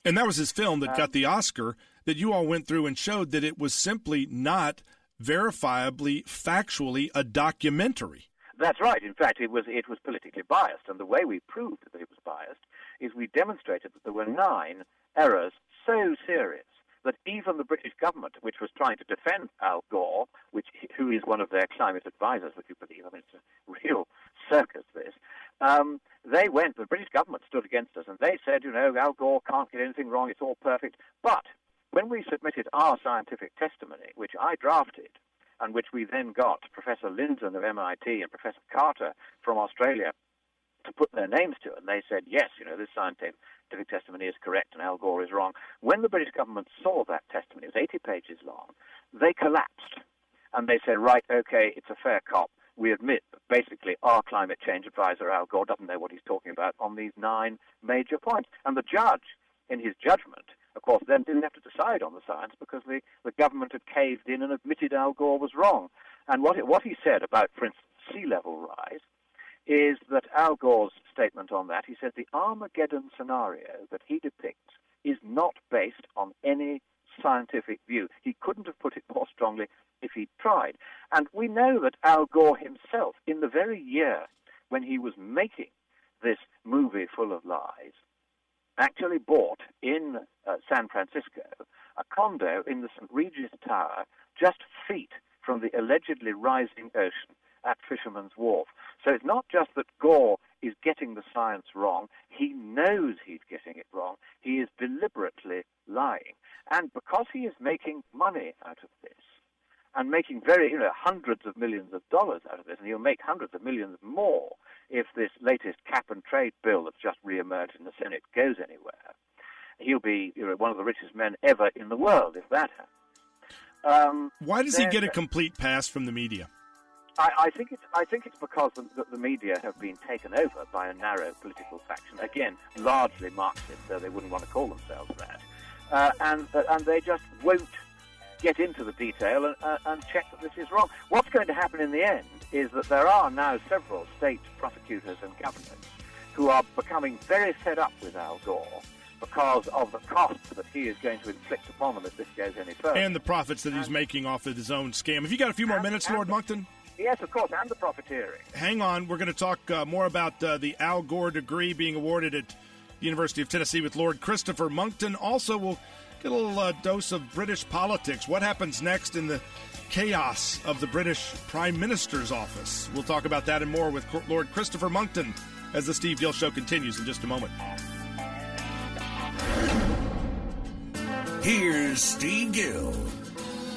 And that was his film that got the Oscar that you all went through and showed that it was simply not verifiably, factually a documentary. That's right. In fact, it was politically biased, and the way we proved that it was biased is we demonstrated that there were 9 errors so serious that even the British government, which was trying to defend Al Gore, who is one of their climate advisors, would you believe? I mean, it's a real circus, this. The British government stood against us, and they said, Al Gore can't get anything wrong, it's all perfect. But when we submitted our scientific testimony, which I drafted, and which we then got Professor Lindzen of MIT and Professor Carter from Australia to put their names to, and they said, yes, this scientific testimony is correct and Al Gore is wrong. When the British government saw that testimony, it was 80 pages long, they collapsed. And they said, right, okay, it's a fair cop. We admit that basically our climate change advisor, Al Gore, doesn't know what he's talking about on these 9 major points. And the judge, in his judgment, of course, then didn't have to decide on the science because the government had caved in and admitted Al Gore was wrong. And what he said about, for instance, sea level rise is that Al Gore's statement on that, he said the Armageddon scenario that he depicts is not based on any scientific view. He couldn't have put it more strongly if he'd tried. And we know that Al Gore himself, in the very year when he was making this movie full of lies, actually bought in San Francisco a condo in the St. Regis Tower just feet from the allegedly rising ocean at Fisherman's Wharf. So it's not just that Gore is getting the science wrong. He knows he's getting it wrong. He is deliberately lying. And because he is making money out of this, and making hundreds of millions of dollars out of this, and he'll make hundreds of millions more if this latest cap-and-trade bill that's just re-emerged in the Senate goes anywhere. He'll be one of the richest men ever in the world if that happens. Why does he get a complete pass from the media? I think it's because the media have been taken over by a narrow political faction, again, largely Marxist, though they wouldn't want to call themselves that, and they just won't get into the detail and check that this is wrong. What's going to happen in the end is that there are now several state prosecutors and governors who are becoming very fed up with Al Gore because of the costs that he is going to inflict upon them if this goes any further. And the profits that he's making off of his own scam. Have you got a few more minutes, Lord Monckton? Yes, of course, and the profiteering. Hang on. We're going to talk more about the Al Gore degree being awarded at the University of Tennessee with Lord Christopher Monckton. Also, we'll get a little dose of British politics. What happens next in the chaos of the British Prime Minister's office? We'll talk about that and more with Lord Christopher Monckton as the Steve Gill Show continues in just a moment. Here's Steve Gill.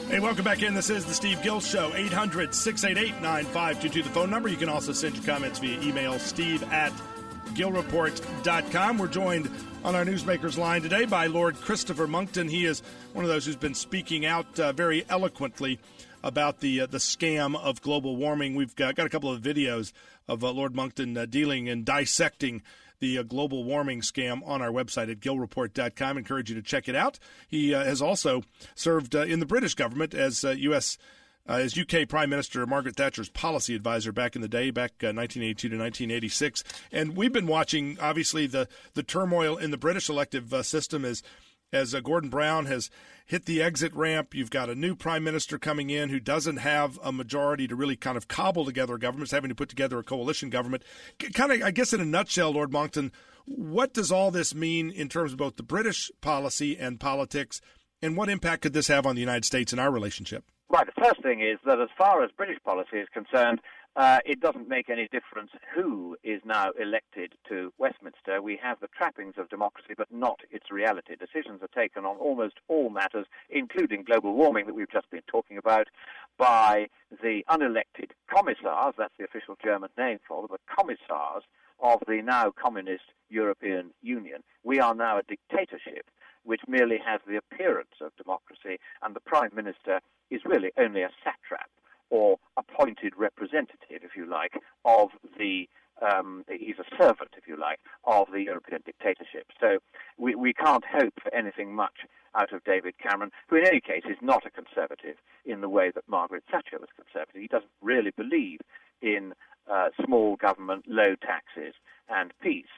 Hey, welcome back in. This is the Steve Gill Show, 800-688-9522, the phone number. You can also send your comments via email, steve@gillreport.com. We're joined on our Newsmakers line today by Lord Christopher Monckton. He is one of those who's been speaking out very eloquently about the scam of global warming. We've got a couple of videos of Lord Monckton dealing and dissecting the global warming scam on our website at gillreport.com. I encourage you to check it out. He has also served in the British government as as UK Prime Minister Margaret Thatcher's policy advisor back in the day, back 1982 to 1986. And we've been watching, obviously, the turmoil in the British elective system as Gordon Brown has hit the exit ramp. You've got a new prime minister coming in who doesn't have a majority to really kind of cobble together a government, having to put together a coalition government. Kind of, I guess in a nutshell, Lord Monckton, what does all this mean in terms of both the British policy and politics, and what impact could this have on the United States and our relationship? Right. The first thing is that as far as British policy is concerned, it doesn't make any difference who is now elected to Westminster. We have the trappings of democracy, but not its reality. Decisions are taken on almost all matters, including global warming that we've just been talking about, by the unelected commissars, that's the official German name for them, the commissars of the now communist European Union. We are now a dictatorship which merely has the appearance of democracy, and the Prime Minister is really only a satrap, or appointed representative, if you like, of the, he's a servant, if you like, of the European dictatorship. So we can't hope for anything much out of David Cameron, who in any case is not a conservative in the way that Margaret Thatcher was conservative. He doesn't really believe in small government, low taxes, and peace.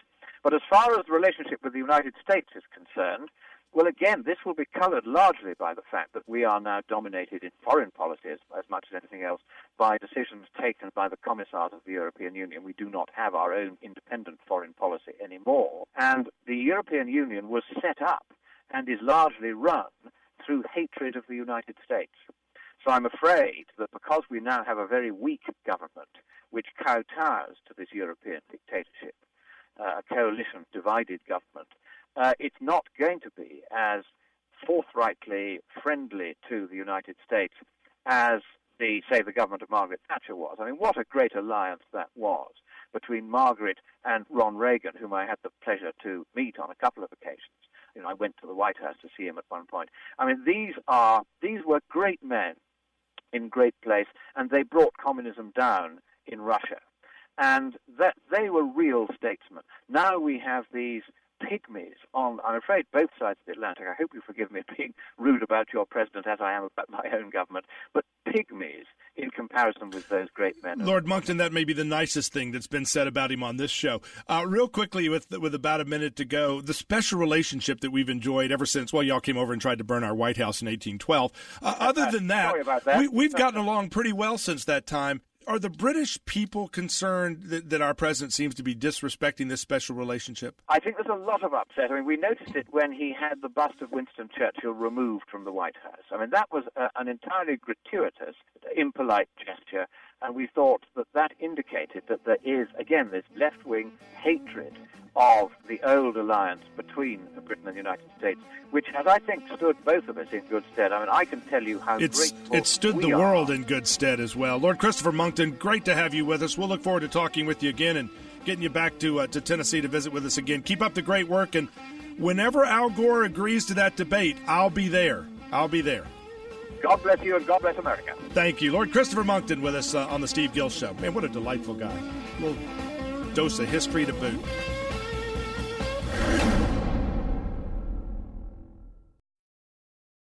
But as far as the relationship with the United States is concerned, well, again, this will be colored largely by the fact that we are now dominated in foreign policy as much as anything else by decisions taken by the commissars of the European Union. We do not have our own independent foreign policy anymore. And the European Union was set up and is largely run through hatred of the United States. So I'm afraid that because we now have a very weak government which kowtows to this European dictatorship, a coalition divided government, it's not going to be as forthrightly friendly to the United States as the government of Margaret Thatcher was. I mean, what a great alliance that was between Margaret and Ron Reagan, whom I had the pleasure to meet on a couple of occasions. You know, I went to the White House to see him at one point. I mean, these were great men in great place, and they brought communism down in Russia. And that they were real statesmen. Now we have these pygmies on, I'm afraid, both sides of the Atlantic. I hope you forgive me being rude about your president as I am about my own government, but pygmies in comparison with those great men. Lord Monckton, that may be the nicest thing that's been said about him on this show. Real quickly, with about a minute to go, the special relationship that we've enjoyed ever since, well, y'all came over and tried to burn our White House in 1812. Other than that, sorry about that. We've gotten along pretty well since that time. Are the British people concerned that our president seems to be disrespecting this special relationship? I think there's a lot of upset. I mean, we noticed it when he had the bust of Winston Churchill removed from the White House. I mean, that was an entirely gratuitous, impolite gesture, and we thought that indicated that there is, again, this left-wing hatred of the old alliance between Britain and the United States, which has, I think, stood both of us in good stead. I mean, I can tell you how grateful it stood the world in good stead as well. Lord Christopher Monckton, great to have you with us. We'll look forward to talking with you again and getting you back to Tennessee to visit with us again. Keep up the great work, and whenever Al Gore agrees to that debate, I'll be there. I'll be there. God bless you, and God bless America. Thank you. Lord Christopher Monckton with us on the Steve Gill Show. Man, what a delightful guy. A little dose of history to boot.